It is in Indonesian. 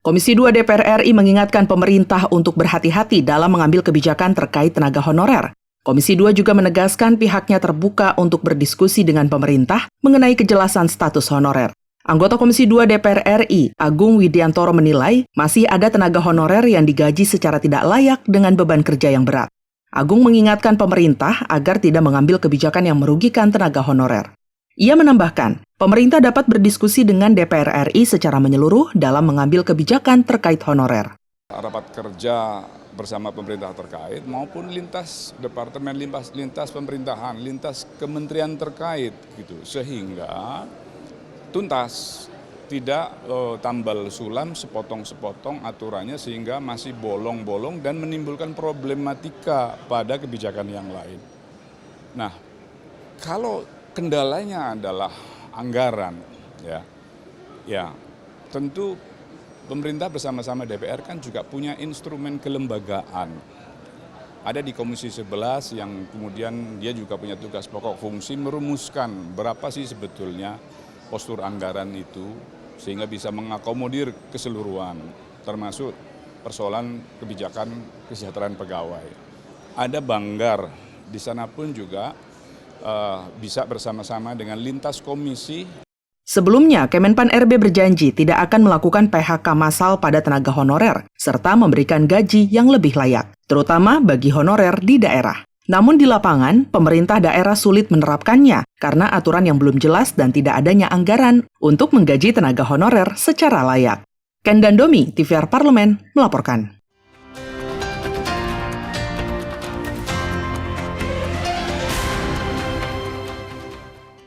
Komisi 2 DPR RI mengingatkan pemerintah untuk berhati-hati dalam mengambil kebijakan terkait tenaga honorer. Komisi 2 juga menegaskan pihaknya terbuka untuk berdiskusi dengan pemerintah mengenai kejelasan status honorer. Anggota Komisi 2 DPR RI, Agung Widiantoro menilai masih ada tenaga honorer yang digaji secara tidak layak dengan beban kerja yang berat. Agung mengingatkan pemerintah agar tidak mengambil kebijakan yang merugikan tenaga honorer. Ia menambahkan, pemerintah dapat berdiskusi dengan DPR RI secara menyeluruh dalam mengambil kebijakan terkait honorer. Rapat kerja bersama pemerintah terkait maupun lintas departemen, lintas pemerintahan, lintas kementerian terkait gitu, sehingga tuntas, tidak tambal sulam sepotong-sepotong aturannya sehingga masih bolong-bolong dan menimbulkan problematika pada kebijakan yang lain. Nah, kalau kendalanya adalah anggaran, ya tentu pemerintah bersama-sama DPR kan juga punya instrumen kelembagaan. Ada di Komisi 11 yang kemudian dia juga punya tugas pokok fungsi merumuskan berapa sih sebetulnya postur anggaran itu sehingga bisa mengakomodir keseluruhan, termasuk persoalan kebijakan kesejahteraan pegawai. Ada Banggar, di sana pun juga bisa bersama-sama dengan lintas komisi. Sebelumnya, Kemenpan RB berjanji tidak akan melakukan PHK massal pada tenaga honorer, serta memberikan gaji yang lebih layak, terutama bagi honorer di daerah. Namun di lapangan, pemerintah daerah sulit menerapkannya karena aturan yang belum jelas dan tidak adanya anggaran untuk menggaji tenaga honorer secara layak. Ken Dandomi, TVR Parlemen, melaporkan.